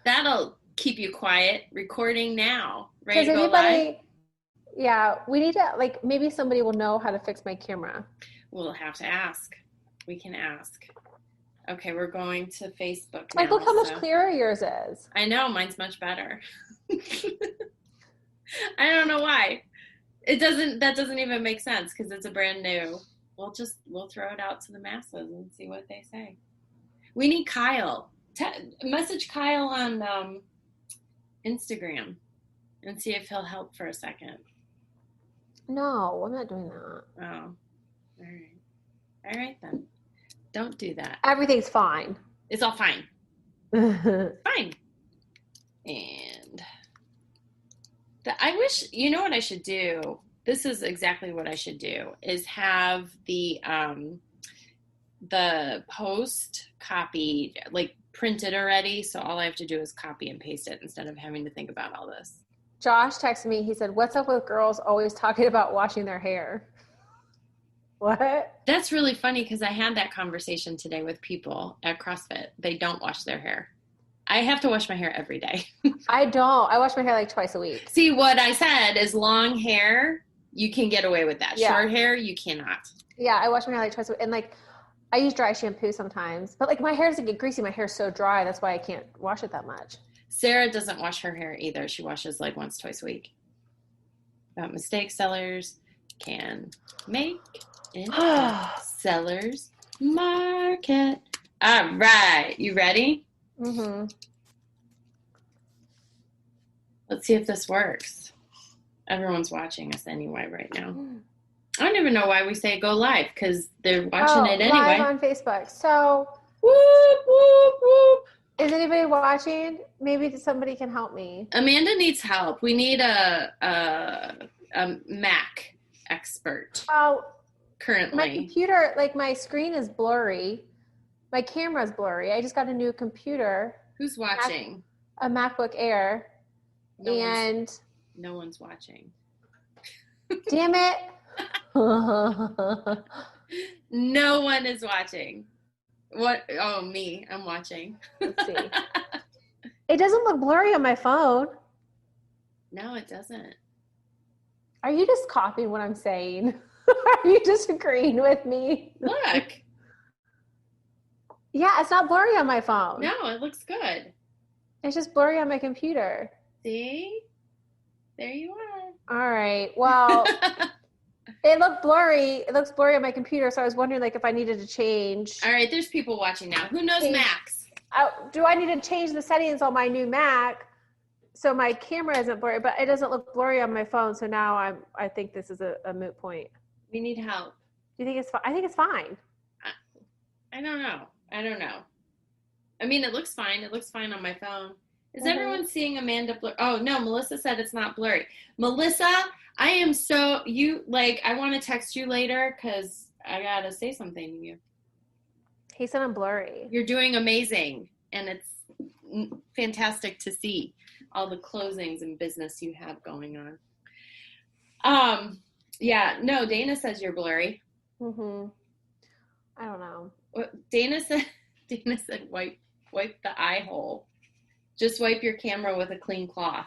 That'll keep you quiet. Recording now. Ready Does to go live? anybody, yeah, we need to, like, maybe somebody will know how to fix my camera. We'll have to ask. We can ask. Okay, we're going to Facebook now. Like, look how much clearer yours is. I know, mine's much better. I don't know why. That doesn't even make sense because it's a brand new. We'll throw it out to the masses and see what they say. We need Kyle. Message Kyle on Instagram and see if he'll help for a second. No, I'm not doing that. Oh, all right. All right then. Don't do that. Everything's fine. It's all fine. Fine. And I wish, you know what I should do? This is exactly what I should do, is have the post copied, like printed already. So all I have to do is copy and paste it instead of having to think about all this. Josh texted me. He said, "What's up with girls always talking about washing their hair?" What? That's really funny because I had that conversation today with people at CrossFit. They don't wash their hair. I have to wash my hair every day. I don't. I wash my hair like twice a week. See, what I said is long hair, you can get away with that. Yeah. Short hair, you cannot. Yeah, I wash my hair like twice a week. And like, I use dry shampoo sometimes. But like, my hair doesn't get greasy. My hair's so dry. That's why I can't wash it that much. Sarah doesn't wash her hair either. She washes like once, twice a week. About mistake sellers can make it. Sellers market. All right. You ready? Mm-hmm. Let's see if this works. Everyone's watching us anyway right now. I don't even know why we say go live because they're watching it anyway. Live on Facebook. So, whoop, whoop, whoop. Is anybody watching? Maybe somebody can help me. Amanda needs help. We need a Mac expert. Oh, currently. My computer, like my screen is blurry. My camera's blurry. I just got a new computer. Who's watching? A MacBook Air. No one's watching. Damn it. No one is watching. What? Oh, me. I'm watching. Let's see. It doesn't look blurry on my phone. No, it doesn't. Are you just copying what I'm saying? Are you disagreeing with me? Look. Yeah, it's not blurry on my phone. No, it looks good. It's just blurry on my computer. See? There you are. All right. Well, it looked blurry. It looks blurry on my computer, so I was wondering like if I needed to change. All right, there's people watching now. Who knows Macs? Do I need to change the settings on my new Mac so my camera isn't blurry, but it doesn't look blurry on my phone, so now I think this is a moot point. We need help. Do you think it's fine? I think it's fine. I don't know. I mean, it looks fine. It looks fine on my phone. Is everyone seeing Amanda blur? Oh, no, Melissa said it's not blurry. Melissa, I am so, I want to text you later because I got to say something to you. He said I'm blurry. You're doing amazing, and it's fantastic to see all the closings and business you have going on. Yeah, no, Dana says you're blurry. I don't know. Dana said wipe the eye hole. Just wipe your camera with a clean cloth,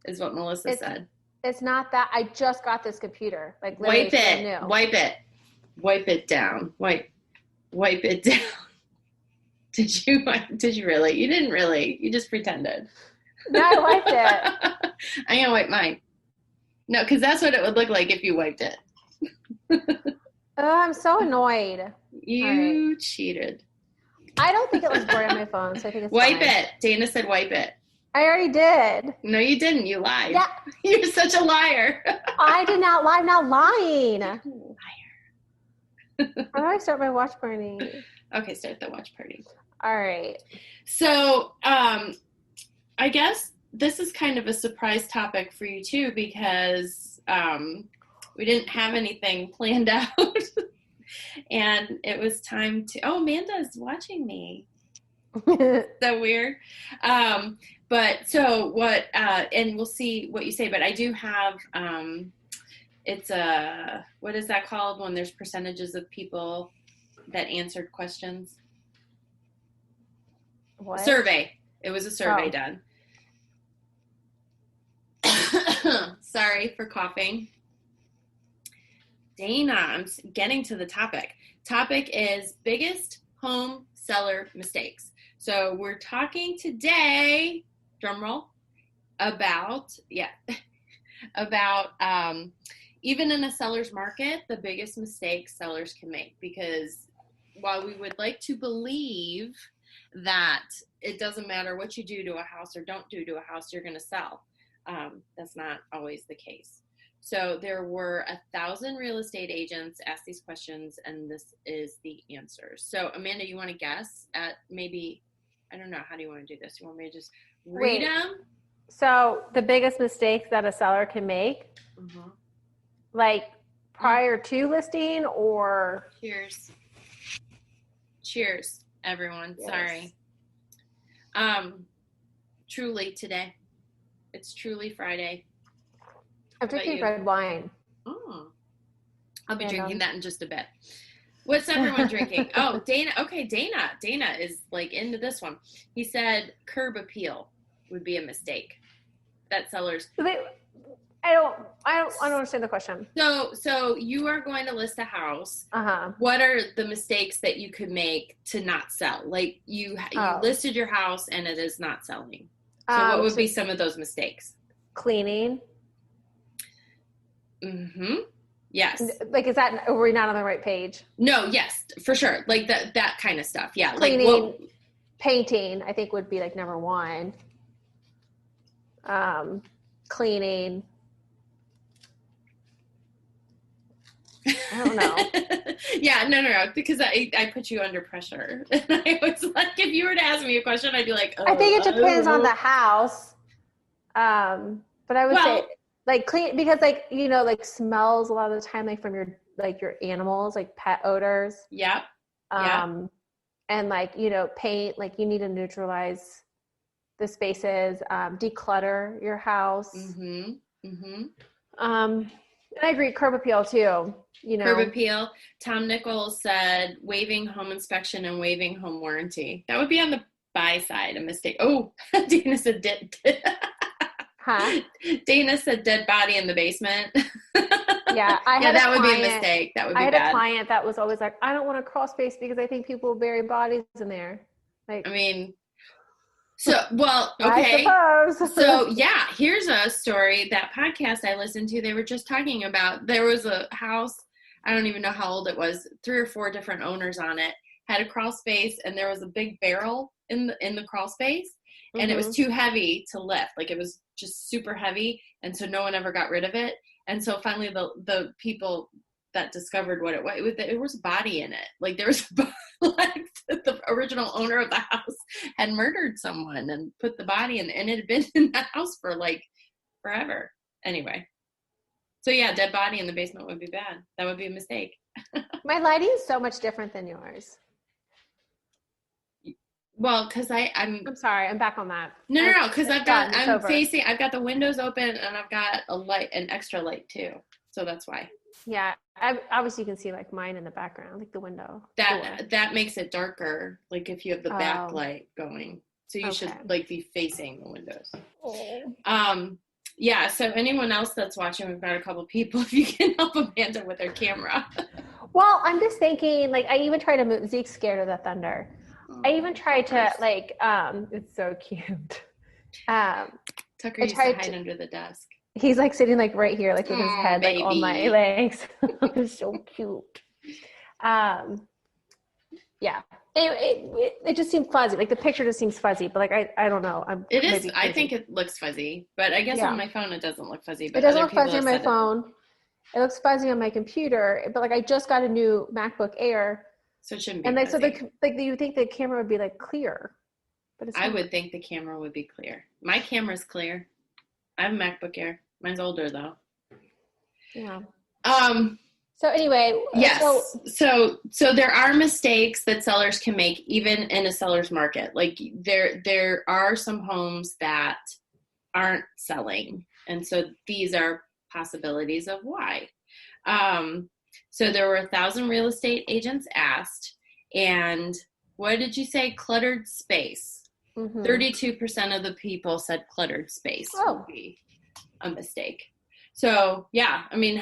is what Melissa said. It's not that. I just got this computer. Like wipe it. New. Wipe it. Wipe it down. Wipe it down. Did you really? You didn't really. You just pretended. No, I wiped it. I'm gonna wipe mine. No, because that's what it would look like if you wiped it. Oh, I'm so annoyed. You cheated. I don't think it looks blurry on my phone, so I think it's wipe fine. it. Dana said wipe it. I already did. No, you didn't. You lied. Yeah. You're such a liar. I did not lie. I'm not lying. Liar. How do I start my watch party? Okay, start the watch party. All right. So, I guess this is kind of a surprise topic for you too, because we didn't have anything planned out. And it was time to, Amanda's watching me. So weird. But so what, and we'll see what you say, but I do have, it's what is that called when there's percentages of people that answered questions? What? Survey. It was a survey Oh. done. Sorry for coughing. Dana, I'm getting to the topic. Topic is biggest home seller mistakes. So we're talking today, drum roll, about even in a seller's market, the biggest mistakes sellers can make. Because while we would like to believe that it doesn't matter what you do to a house or don't do to a house, you're going to sell. That's not always the case. So there were 1,000 real estate agents asked these questions, and this is the answers. So Amanda, you want to guess at maybe, I don't know, how do you want to do this? You want me to just read them? So the biggest mistakes that a seller can make, like prior to listing or? Cheers, everyone. Yes. Sorry. Truly today. It's truly Friday. I'm drinking red wine. I'll be drinking that in just a bit. What's everyone drinking? Oh, Dana. Okay, Dana. Dana is like into this one. He said curb appeal would be a mistake. That sellers. I don't understand the question. So you are going to list a house. What are the mistakes that you could make to not sell? Like you listed your house and it is not selling. So what would be some of those mistakes? Cleaning. Yes. Like, is that, are we not on the right page? No, yes, for sure. Like that kind of stuff. Yeah. Cleaning, painting, I think would be like number one. Cleaning. I don't know. Yeah, no, because I put you under pressure. And I was like, if you were to ask me a question, I'd be like, I think it depends on the house. But I would say like clean, because like, you know, like smells a lot of the time, like from your animals, like pet odors. Yep. And like, you know, paint, like you need to neutralize the spaces, declutter your house. And I agree, curb appeal too. You know, curb appeal. Tom Nichols said waiving home inspection and waiving home warranty. That would be on the buy side, a mistake. Oh, Dana said Dana said dead body in the basement. Yeah, that would be a mistake. That would be bad. I had a client that was always like, I don't want a crawl space because I think people bury bodies in there. Like, I mean, so, well, okay. I suppose. So, yeah, here's a story. That podcast I listened to, they were just talking about, there was a house, I don't even know how old it was, 3 or 4 different owners on it, had a crawl space, and there was a big barrel in the crawl space, and it was too heavy to lift. Like, it was just super heavy, and so no one ever got rid of it. And so finally the people that discovered what it was a body in it. Like, there was like the original owner of the house had murdered someone and put the body in, and it had been in the house for like forever. Anyway, so yeah, dead body in the basement would be bad. That would be a mistake. My lighting is so much different than yours. Well, because I'm sorry, I'm back on that. No, because I've got the windows open, and I've got an extra light too. So that's why. Yeah, obviously you can see like mine in the background, like the window. That makes it darker. Like if you have the backlight going, so you should like be facing the windows. Yeah. So anyone else that's watching, we've got a couple people. If you can help Amanda with her camera. Well, I'm just thinking. Like I even tried to move. Zeke's scared of the thunder. I even tried to like. It's so cute. Tucker used to hide under the desk. He's like sitting like right here, like with his head like on my legs. It's so cute. Yeah. It just seemed fuzzy. Like the picture just seems fuzzy, but like I don't know. It is. I think it looks fuzzy, but I guess on my phone it doesn't look fuzzy. But it doesn't look fuzzy on my phone. It looks fuzzy on my computer. But like I just got a new MacBook Air, so it shouldn't be. And like fuzzy. so, you think the camera would be like clear, but it's I would think the camera would be clear. My camera's clear. I have a MacBook Air. Mine's older though. Yeah. So anyway. Yes. So there are mistakes that sellers can make even in a seller's market. Like there are some homes that aren't selling. And so these are possibilities of why. So there were 1,000 real estate agents asked, and what did you say? Cluttered space. 32% of the people said cluttered space would be a mistake. So yeah, I mean,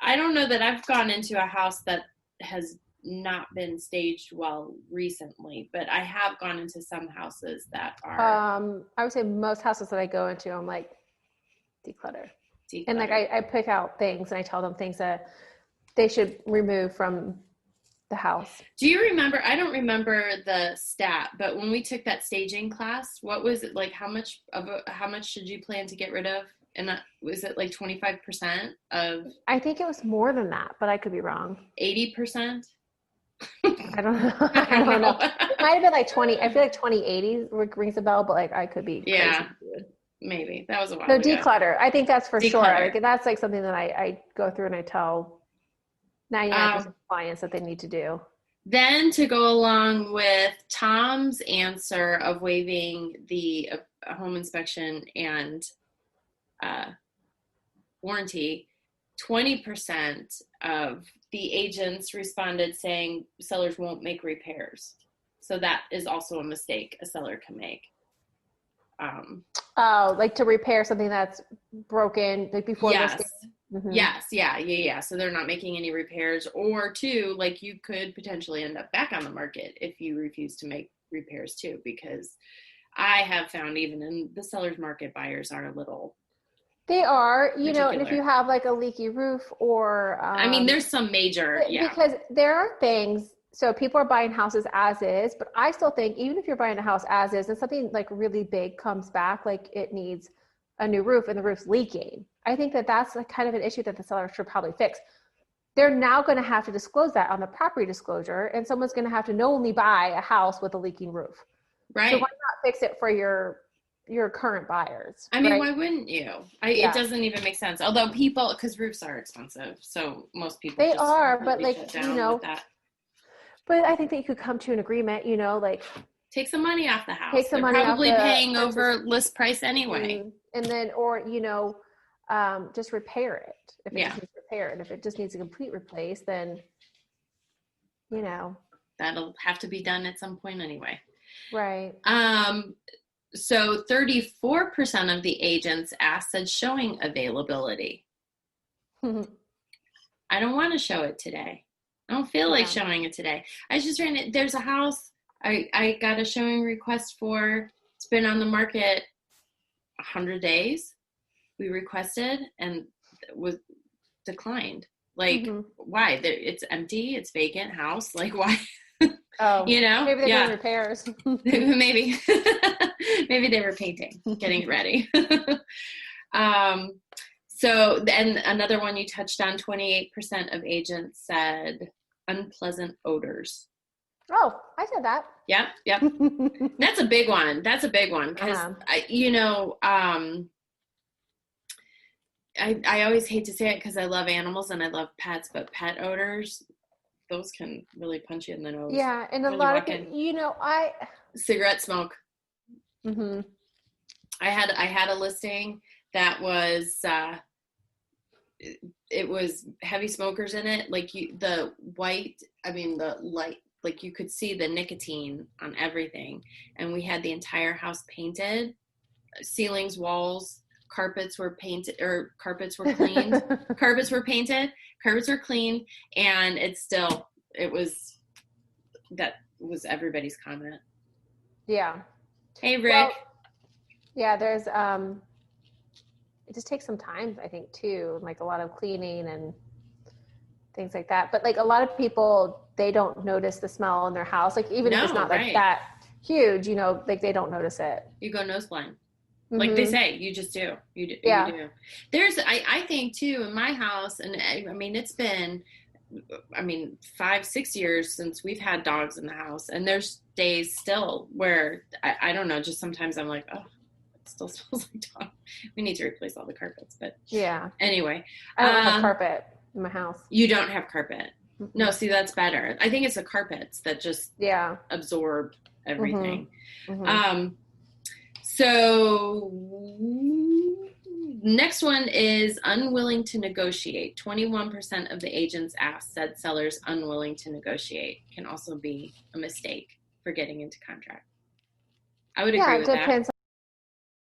I don't know that I've gone into a house that has not been staged well recently, but I have gone into some houses that are. I would say most houses that I go into, I'm like, declutter. And like I pick out things and I tell them things that they should remove from the house. Do you remember, I don't remember the stat, but when we took that staging class, what was it like? How much should you plan to get rid of? And was it like 25% of? I think it was more than that, but I could be wrong. 80%? I don't know. I don't know. It might have been like 20. I feel like 2080 rings a bell, but like I could be crazy. Yeah, maybe. That was a while ago. So declutter. I think that's for sure. Like that's like something that I go through and I tell 99% of clients that they need to do. Then to go along with Tom's answer of waiving the home inspection and warranty, 20% of the agents responded saying sellers won't make repairs. So that is also a mistake a seller can make. Like to repair something that's broken, like before yes. Yes, yeah. So they're not making any repairs, or two, like you could potentially end up back on the market if you refuse to make repairs too, because I have found even in the seller's market, buyers are a little. They are, you know, and if you have like a leaky roof or. I mean, there's some major, Because there are things, so people are buying houses as is, but I still think even if you're buying a house as is and something like really big comes back, like it needs a new roof and the roof's leaking, I think that that's a kind of an issue that the seller should probably fix. They're now going to have to disclose that on the property disclosure, and someone's going to have to knowingly buy a house with a leaking roof. Right. So why not fix it for your current buyers? I mean, why wouldn't you? It doesn't even make sense. Although because roofs are expensive, so most people they are, but like you know, but I think that you could come to an agreement, you know, like take some money off the house. Take some They're money probably off the paying over list price anyway. And then, or you know, just repair it if it just needs repaired. If it just needs a complete replace, then you know that'll have to be done at some point anyway. Right. So 34% of the agents asked said showing availability. I don't want to show it today. I don't feel like showing it today. I just ran it. There's a house I got a showing request for. It's been on the market 100 days. We requested and was declined. Like, why? It's empty. It's vacant house. Like, why? Oh, you know, maybe they're doing repairs. Maybe they were painting, getting ready. So, and another one you touched on, 28% of agents said unpleasant odors. Oh, I said that. Yep. That's a big one. Because I always hate to say it because I love animals and I love pets, but pet odors, those can really punch you in the nose. Yeah, and a lot of people, cigarette smoke. Mm-hmm. I had a listing that was it was heavy smokers in it, like the light, like you could see the nicotine on everything, and we had the entire house painted, ceilings, walls, carpets were painted, or carpets were cleaned. Carpets were painted, carpets were clean, and that was everybody's comment. Yeah. Hey, Rick. Well, yeah, there's it just takes some time, I think, too, like a lot of cleaning and things like that. But like a lot of people, they don't notice the smell in their house, like even if it's not like that huge, you know, like they don't notice it. You go nose blind. Like they say, you just do. You do. There's, I think too, in my house, and I mean, it's been, 5-6 years since we've had dogs in the house, and there's days still where I don't know, just sometimes I'm like, oh, it still smells like dog. We need to replace all the carpets, but anyway. I don't have carpet in my house. You don't have carpet. Mm-hmm. No, see, that's better. I think it's the carpets that just absorb everything. Mm-hmm. So next one is unwilling to negotiate. 21% of the agents asked said sellers unwilling to negotiate. Can also be a mistake for getting into contract. I would agree with that. Yeah, it depends